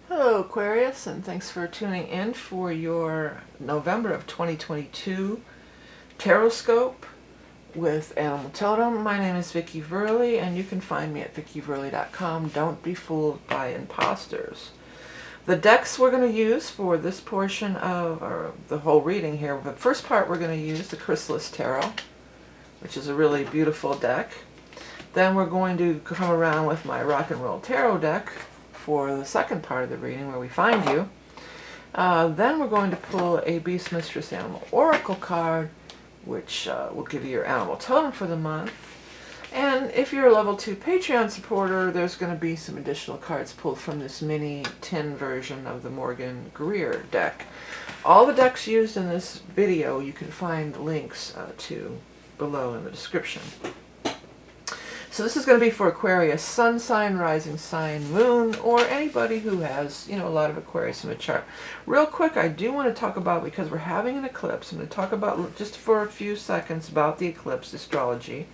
Hello Aquarius, and thanks for tuning in for your November of 2022 Taroscope with Animal Totem. My name is vickieverlie, and you can find me at vickieverlie.com. Don't be fooled by imposters. The decks we're going to use for this portion of the whole reading here, the first part we're going to use the Chrysalis Tarot, which is a really beautiful deck. Then we're going to come around with my Rock and Roll Tarot deck for the second part of the reading, where we find you. Then we're going to pull a Beast Mistress Animal Oracle card, which will give you your animal totem for the month. And if you're a level 2 Patreon supporter, there's going to be some additional cards pulled from this mini tin version of the Morgan Greer deck. All the decks used in this video you can find links to below in the description. So this is going to be for Aquarius, Sun sign, Rising sign, Moon, or anybody who has, a lot of Aquarius in the chart. Real quick, I do want to talk about, because we're having an eclipse, I'm going to talk about, just for a few seconds, about the eclipse astrology.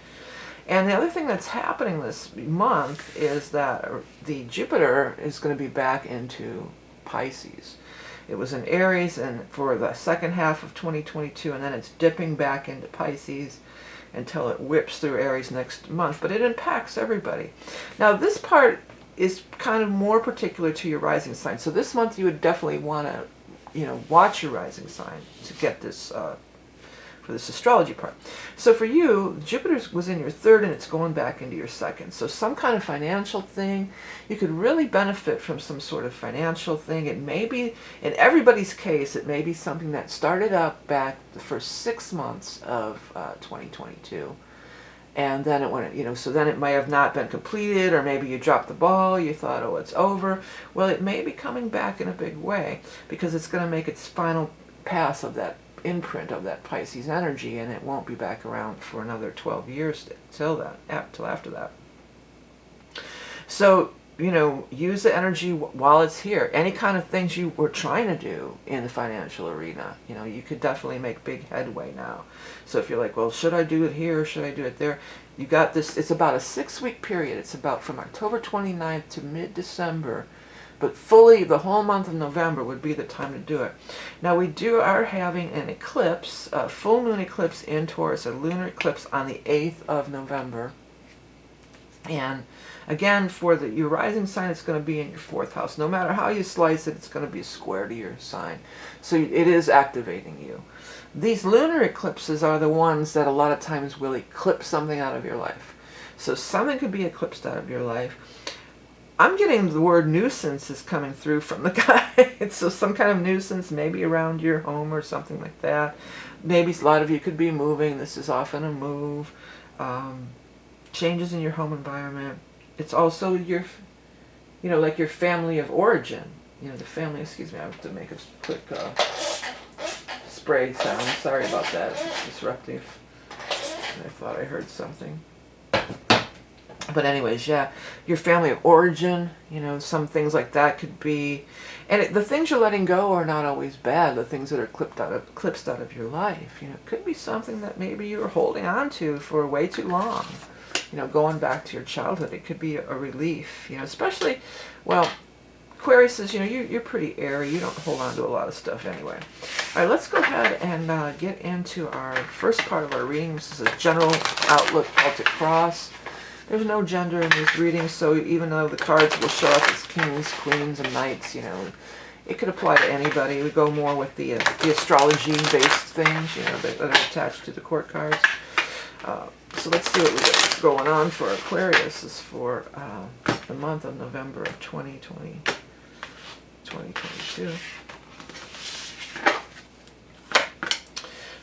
And the other thing that's happening this month is that the Jupiter is going to be back into Pisces. It was in Aries and for the second half of 2022, and then it's dipping back into Pisces until it whips through Aries next month, but it impacts everybody. Now this part is kind of more particular to your rising sign. So this month you would definitely want to, watch your rising sign to get this, for this astrology part. So for you, Jupiter was in your third and it's going back into your second. So some kind of financial thing, you could really benefit from some sort of financial thing. It may be, in everybody's case, it may be something that started up back the first 6 months of 2022. And then it went, so then it may have not been completed, or maybe you dropped the ball, you thought, oh, it's over. Well, it may be coming back in a big way, because it's going to make its final pass of that imprint of that Pisces energy, and it won't be back around for another 12 years till after that. So, use the energy while it's here. Any kind of things you were trying to do in the financial arena, you could definitely make big headway now. So if you're like, well, should I do it here or should I do it there? You got this. It's about a 6-week period. It's about from October 29th to mid-December. But fully, the whole month of November would be the time to do it. Now we are having an eclipse, a full moon eclipse in Taurus, a lunar eclipse on the 8th of November. And again, for your rising sign, it's going to be in your 4th house. No matter how you slice it, it's going to be a square to your sign. So it is activating you. These lunar eclipses are the ones that a lot of times will eclipse something out of your life. So something could be eclipsed out of your life. I'm getting the word nuisance is coming through from the guy. So some kind of nuisance, maybe around your home or something like that. Maybe a lot of you could be moving. This is often a move. Changes in your home environment. It's also your, like your family of origin. The family, excuse me, I have to make a quick spray sound. Sorry about that. It's disruptive. I thought I heard something. But anyways, yeah, your family of origin, some things like that could be, and the things you're letting go are not always bad. The things that are clipped out of your life, it could be something that maybe you were holding on to for way too long. Going back to your childhood, it could be a relief. Especially, well, Aquarius is, you're pretty airy. You don't hold on to a lot of stuff anyway. All right, let's go ahead and get into our first part of our reading. This is a general outlook Celtic cross. There's no gender in these readings, so even though the cards will show up as kings, queens, and knights, it could apply to anybody. We go more with the astrology-based things, that are attached to the court cards. So let's see what we got going on for Aquarius. This is for the month of November of 2022.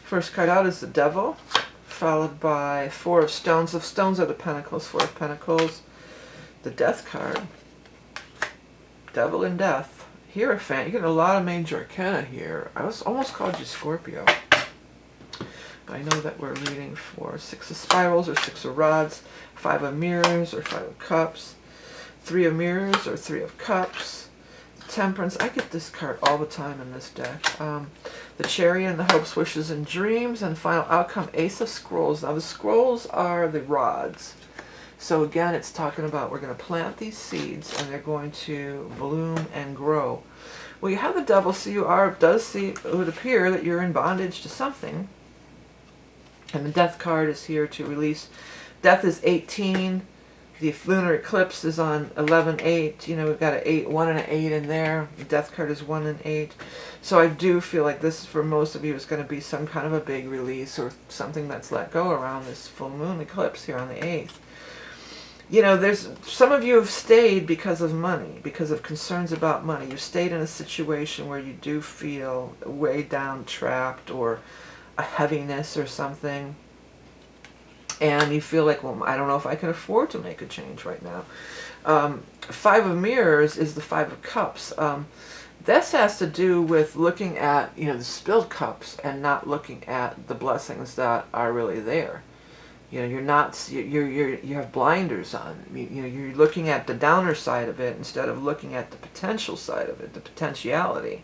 First card out is the Devil, followed by 4 of Stones. Of Stones are the Pentacles, 4 of Pentacles. The Death card, Devil and Death. Hierophant, you get a lot of major arcana here. I almost called you Scorpio. But I know that we're reading for 6 of Spirals or 6 of Rods, 5 of Mirrors or 5 of Cups, 3 of Mirrors or 3 of Cups, Temperance. I get this card all the time in this deck. The Chariot and the Hopes, Wishes, and Dreams, and final outcome, Ace of Scrolls. Now the scrolls are the rods. So again, it's talking about we're going to plant these seeds and they're going to bloom and grow Well, you have the Devil, so it would appear that you're in bondage to something. And the Death card is here to release. Death is 18. The lunar eclipse is on 11-8. You know, we've got an 1 and an 8 in there. The Death card is 1 and 8. So I do feel like this, for most of you, is going to be some kind of a big release or something that's let go around this full moon eclipse here on the 8th. You know, some of you have stayed because of money, because of concerns about money. You've stayed in a situation where you do feel way down, trapped, or a heaviness or something. And you feel like, well, I don't know if I can afford to make a change right now. 5 of Mirrors is the 5 of Cups. This has to do with looking at, you know, the spilled cups and not looking at the blessings that are really there. You know, you have blinders on. You know, you're looking at the downer side of it instead of looking at the potential side of it, the potentiality.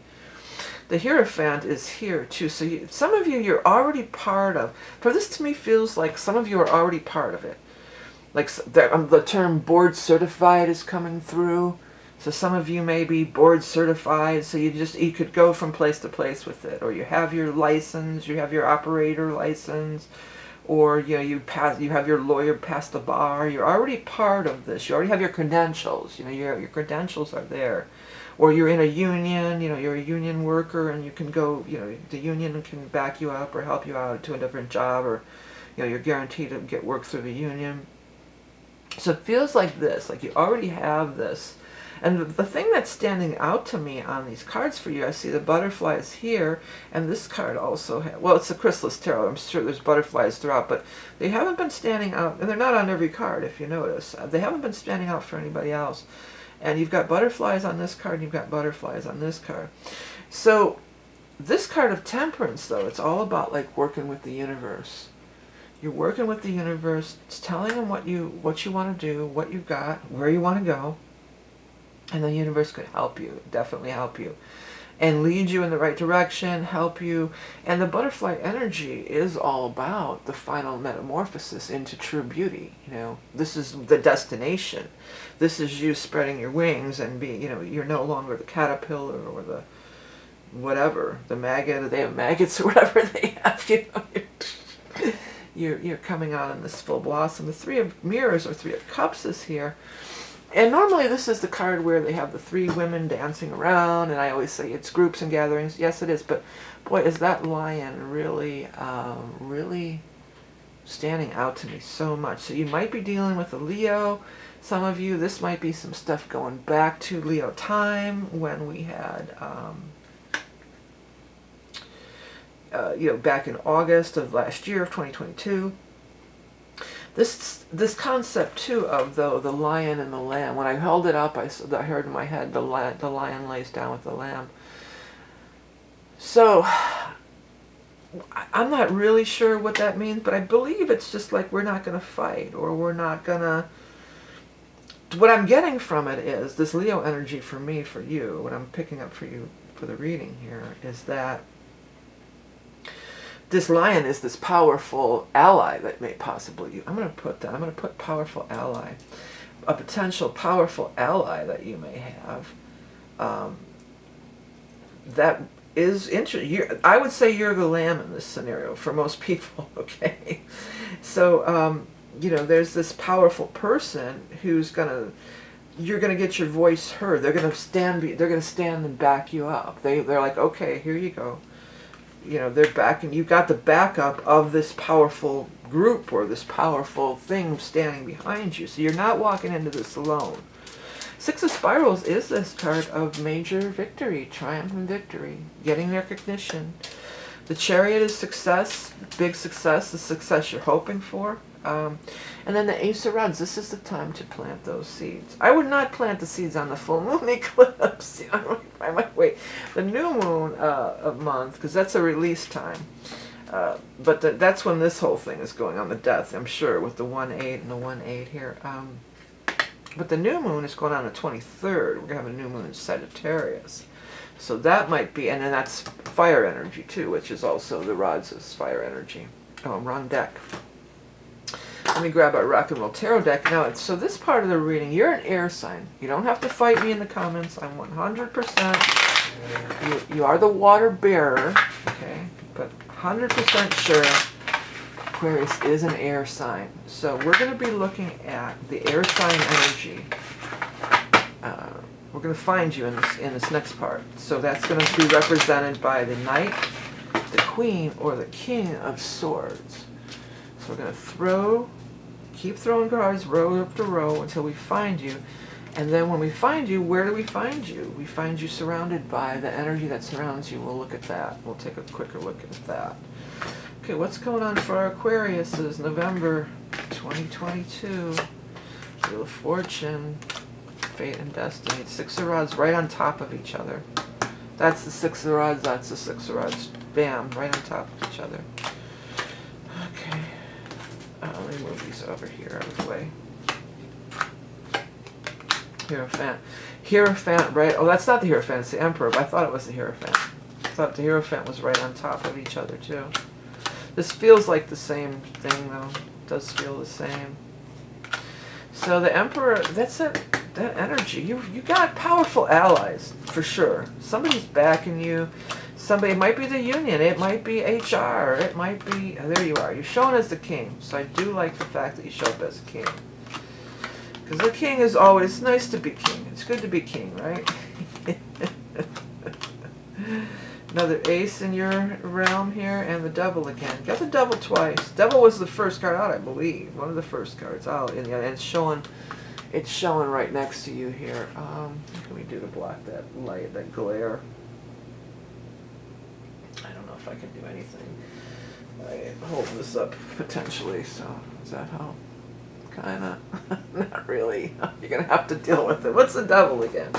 The Hierophant is here too. So some of you, you're already part of. For this to me feels like some of you are already part of it. Like the term board certified is coming through. So some of you may be board certified. So you could go from place to place with it, or you have your license, you have your operator license. Or you know, you have your lawyer pass the bar. You're already part of this. You already have your credentials. You know, your credentials are there. Or you're in a union. You know, you're a union worker, and you can go. You know, the union can back you up or help you out to a different job, or you know, you're guaranteed to get work through the union. So it feels like this. Like you already have this. And the thing that's standing out to me on these cards for you, I see the butterflies here, and this card also well, it's the Chrysalis Tarot. I'm sure there's butterflies throughout, but they haven't been standing out, and they're not on every card, if you notice. They haven't been standing out for anybody else. And you've got butterflies on this card, and you've got butterflies on this card. So this card of Temperance, though, it's all about like working with the universe. You're working with the universe. It's telling them what you want to do, what you've got, where you want to go. And the universe could help you, definitely help you. And lead you in the right direction, help you. And the butterfly energy is all about the final metamorphosis into true beauty. You know, this is the destination. This is you spreading your wings and being, you know, you're no longer the caterpillar or the whatever, the maggot, they have maggots or whatever they have, you know. You're coming out in this full blossom. The 3 of Mirrors or 3 of Cups is here. And normally this is the card where they have the 3 women dancing around, and I always say it's groups and gatherings. Yes, it is, but boy, is that lion really, really standing out to me so much. So you might be dealing with a Leo. Some of you, this might be some stuff going back to Leo time when we had, you know, back in August of last year of 2022. This concept too of the lion and the lamb. When I held it up, I heard in my head the lion lays down with the lamb. So I'm not really sure what that means, but I believe it's just like we're not going to fight, or we're not going to. What I'm getting from it is this Leo energy for me, for you, what I'm picking up for you for the reading here is that this lion is this powerful ally that may possibly, I'm going to put powerful ally, a potential powerful ally that you may have. That is interesting. I would say you're the lamb in this scenario for most people. Okay, so you know, there's this powerful person who's you're gonna get your voice heard. They're gonna stand and back you up. They're like, okay, here you go. You know, they're backing. You've got the backup of this powerful group or this powerful thing standing behind you. So you're not walking into this alone. 6 of Spirals is this card of major victory, triumph and victory, getting recognition. The Chariot is success, big success, the success you're hoping for. And then the Ace of Rods, this is the time to plant those seeds. I would not plant the seeds on the full moon eclipse. I might wait the new moon month, because that's a release time. But that's when this whole thing is going on, the death, I'm sure, with the 1-8 and the 1-8 here. But the new moon is going on the 23rd. We're going to have a new moon in Sagittarius. So that might be, and then that's fire energy too, which is also the rods is fire energy. Oh, wrong deck. Let me grab our Rock and Roll Tarot deck. Now, so this part of the reading, you're an air sign. You don't have to fight me in the comments. I'm 100%. You are the water bearer, okay? But 100% sure Aquarius is an air sign. So we're going to be looking at the air sign energy. We're going to find you in this next part. So that's going to be represented by the Knight, the Queen, or the King of Swords. So we're going to keep throwing cards row after row until we find you. And then when we find you, where do we find you? We find you surrounded by the energy that surrounds you. We'll look at that. We'll take a quicker look at that. Okay, what's going on for our Aquariuses? November 2022. Wheel of Fortune. Fate and Destiny. Six of Rods right on top of each other. That's the Six of Rods, that's the Six of Rods. Bam, right on top of each other. Okay. Let me move these over here out of the way. Hierophant. Hierophant, right? Oh, that's not the Hierophant, it's the Emperor, but I thought it was the Hierophant. I thought the Hierophant was right on top of each other, too. This feels like the same thing, though. It does feel the same. So the Emperor, that's it. That energy, you got powerful allies, for sure. Somebody's backing you. Somebody, it might be the union, it might be HR, it might be, there you are. You're shown as the king. So I do like the fact that you show up as a king. Because the king is always nice to be king. It's good to be king, right? Another ace in your realm here, and the devil again. Got the devil twice. Devil was the first card out, I believe. One of the first cards out. And it's showing right next to you here. What can we do to block that light, that glare? I don't know if I can do anything. I hold this up potentially, so does that help? Kinda. Not really. You're gonna have to deal with it. What's the devil again?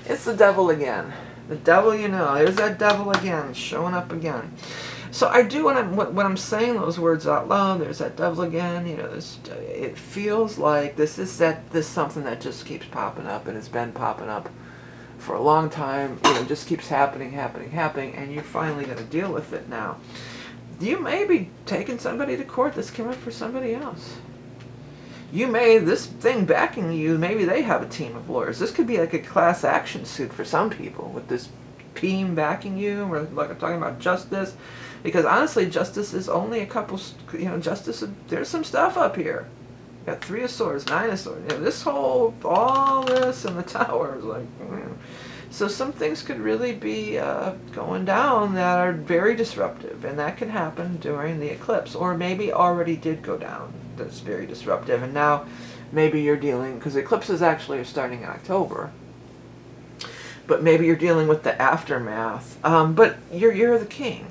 It's the devil again. The devil, you know. There's that devil again, showing up again. So I do, when I'm saying those words out loud, there's that devil again, you know, it feels like this something that just keeps popping up, and it's been popping up for a long time, you know, just keeps happening, and you're finally going to deal with it now. You may be taking somebody to court that's coming for somebody else. You may, this thing backing you, maybe they have a team of lawyers. This could be like a class action suit for some people with this team backing you. We're like I'm talking about justice. Because honestly, justice is only a couple, you know, justice, there's some stuff up here. You got 3 of Swords, 9 of Swords. You know, all this and the Tower is like, So some things could really be going down that are very disruptive. And that could happen during the eclipse. Or maybe already did go down that's very disruptive. And now maybe you're dealing, because eclipses actually are starting in October. But maybe you're dealing with the aftermath. But you're the king.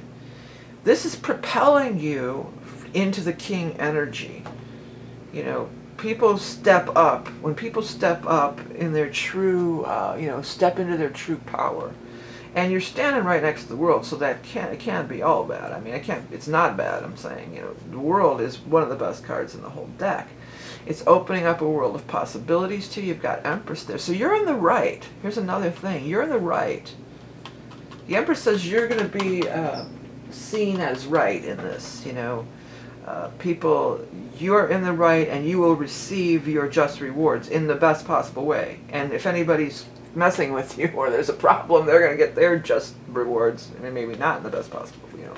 This is propelling you into the king energy. You know, people step up. When people step up in their true, you know, step into their true power. And you're standing right next to the world, so that it can't be all bad. I mean, it's not bad, I'm saying. You know, the world is one of the best cards in the whole deck. It's opening up a world of possibilities to you. You've got Empress there. So you're in the right. Here's another thing. You're in the right. The Empress says you're going to be seen as right in this, you know. People, you're in the right and you will receive your just rewards in the best possible way. And if anybody's messing with you or there's a problem, they're going to get their just rewards, and maybe not in the best possible, you know,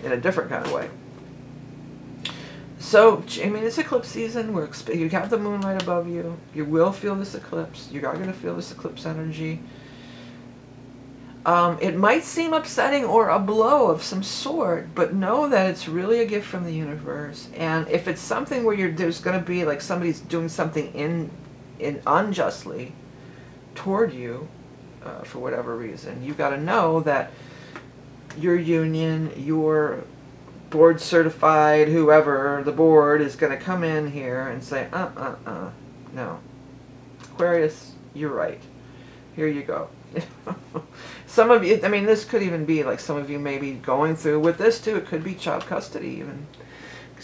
in a different kind of way. So, I mean, it's eclipse season. You have the moon right above you. You will feel this eclipse. You are going to feel this eclipse energy. It might seem upsetting or a blow of some sort, but know that it's really a gift from the universe. And if it's something where there's going to be like somebody's doing something in unjustly toward you, for whatever reason, you got to know that your union, your board certified, whoever, the board is going to come in here and say, no. Aquarius, you're right. Here you go. Some of you, I mean, this could even be like some of you may be going through with this too. It could be child custody even.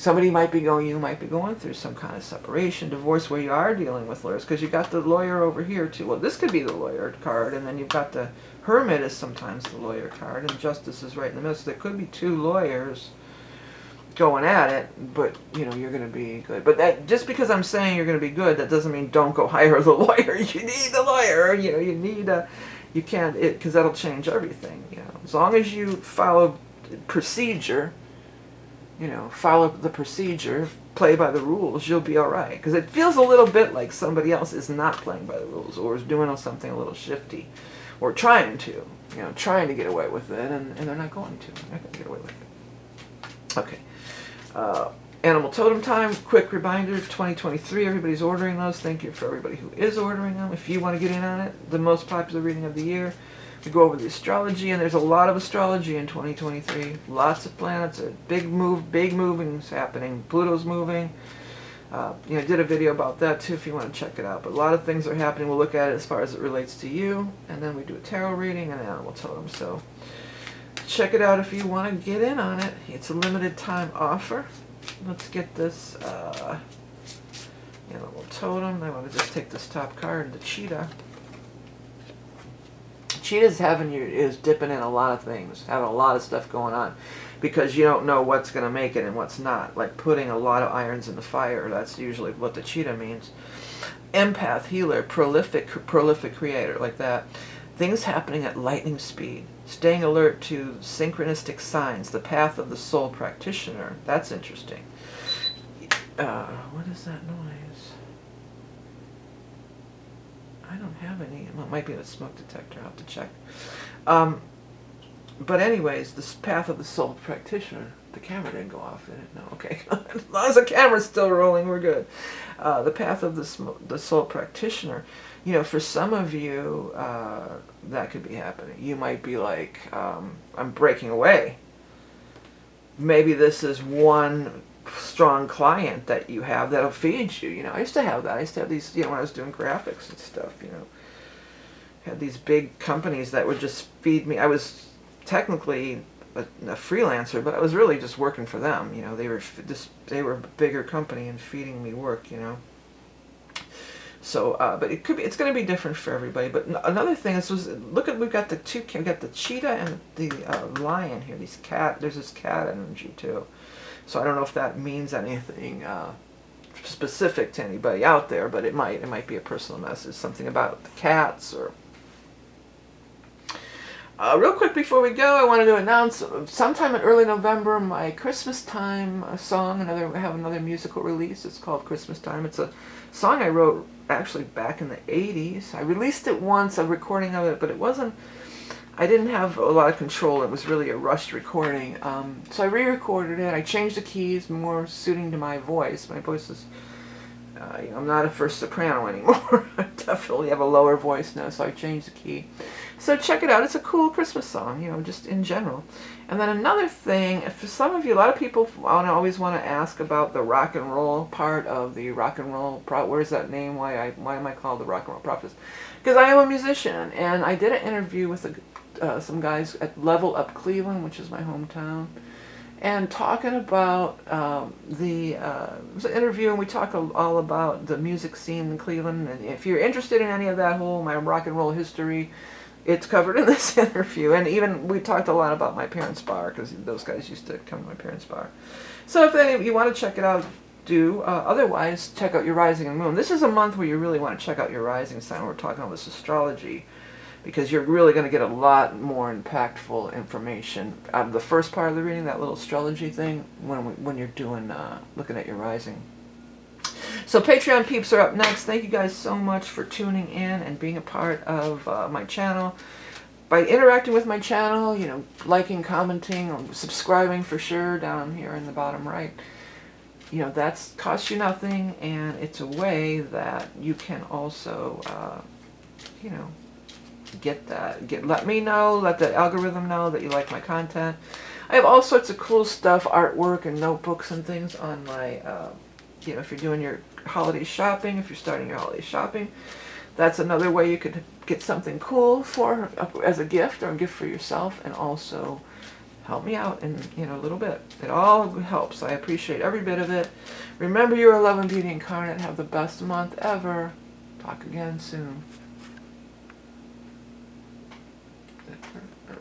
You might be going through some kind of separation, divorce, where you are dealing with lawyers, because you got the lawyer over here too. Well, this could be the lawyer card, and then you've got the Hermit is sometimes the lawyer card, and Justice is right in the middle. So there could be 2 lawyers going at it, but you know, you're going to be good. But that, just because I'm saying you're going to be good, that doesn't mean don't go hire the lawyer. You need a lawyer. You know, you need a, you can't, because that'll change everything. You know, as long as you follow procedure, you know, follow the procedure, play by the rules, you'll be all right. Because it feels a little bit like somebody else is not playing by the rules, or is doing something a little shifty, or trying to, you know, trying to get away with it, and they're not going to. They're not going to get away with it. Okay. Animal Totem Time, quick reminder, 2023, everybody's ordering those. Thank you for everybody who is ordering them. If you want to get in on it, the most popular reading of the year. We go over the astrology, and there's a lot of astrology in 2023. Lots of planets, a big movings happening. Pluto's moving. You know, I did a video about that too if you want to check it out. But a lot of things are happening. We'll look at it as far as it relates to you, and then we do a tarot reading and an animal totem. So check it out if you want to get in on it. It's a limited time offer. Let's get this animal totem. I want to just take this top card, the cheetah. Cheetah's is dipping in a lot of things, having a lot of stuff going on, because you don't know what's going to make it and what's not. Like putting a lot of irons in the fire. That's usually what the cheetah means. Empath, healer, prolific creator, like that. Things happening at lightning speed. Staying alert to synchronistic signs. The path of the soul practitioner. That's interesting. What is that noise? I don't have any. Well, it might be a smoke detector. I'll have to check. But anyways, this path of the soul practitioner. The camera didn't go off, did it? No, okay. As long as the camera's still rolling, we're good. The path of the soul practitioner. You know, for some of you, that could be happening. You might be like, I'm breaking away. Maybe this is one strong client that you have that'll feed you. You know, I used to have that. I used to have these, you know, when I was doing graphics and stuff, you know. Had these big companies that would just feed me. I was technically a freelancer, but I was really just working for them. You know, they were a bigger company and feeding me work, you know. So, but it's going to be different for everybody. But another thing is, look at, we've got the cheetah and the lion here. There's this cat energy too. So I don't know if that means anything specific to anybody out there, but it might be a personal message, something about the cats or. Real quick before we go, I wanted to announce sometime in early November my Christmas Time song. I have another musical release. It's called Christmas Time. It's a song I wrote actually back in the 80s. I released it once, a recording of it, but I didn't have a lot of control. It was really a rushed recording. So I re-recorded it. I changed the keys, more suiting to my voice. My voice is, you know, I'm not a first soprano anymore. I definitely have a lower voice now, so I changed the key. So check it out. It's a cool Christmas song, you know, just in general. And then another thing, for some of you, a lot of people always want to ask about the rock and roll part of the rock and roll. Where's that name? Why am I called the rock and roll prophetess? Because I am a musician, and I did an interview with some guys at Level Up Cleveland, which is my hometown, and talking about it was an interview, and we talk all about the music scene in Cleveland. And if you're interested in any of that whole my rock and roll history, it's covered in this interview. And even we talked a lot about my parents' bar, because those guys used to come to my parents' bar. So if any of you want to check it out, do. Otherwise, check out your rising and moon. This is a month where you really want to check out your rising sign. We're talking about this astrology, because you're really going to get a lot more impactful information out of the first part of the reading, that little astrology thing, when you're doing looking at your rising. So Patreon peeps are up next. Thank you guys so much for tuning in and being a part of my channel. By interacting with my channel, you know, liking, commenting, subscribing for sure down here in the bottom right. You know, that's costs you nothing, and it's a way that you can also, you know, let me know, let the algorithm know that you like my content. I have all sorts of cool stuff, artwork and notebooks and things on my, you know, if you're doing your holiday shopping, if you're starting your holiday shopping, that's another way you could get something cool as a gift, or a gift for yourself, and also help me out in, you know, a little bit. It all helps. I appreciate every bit of it. Remember, you're a love and beauty incarnate. Have the best month ever. Talk again soon.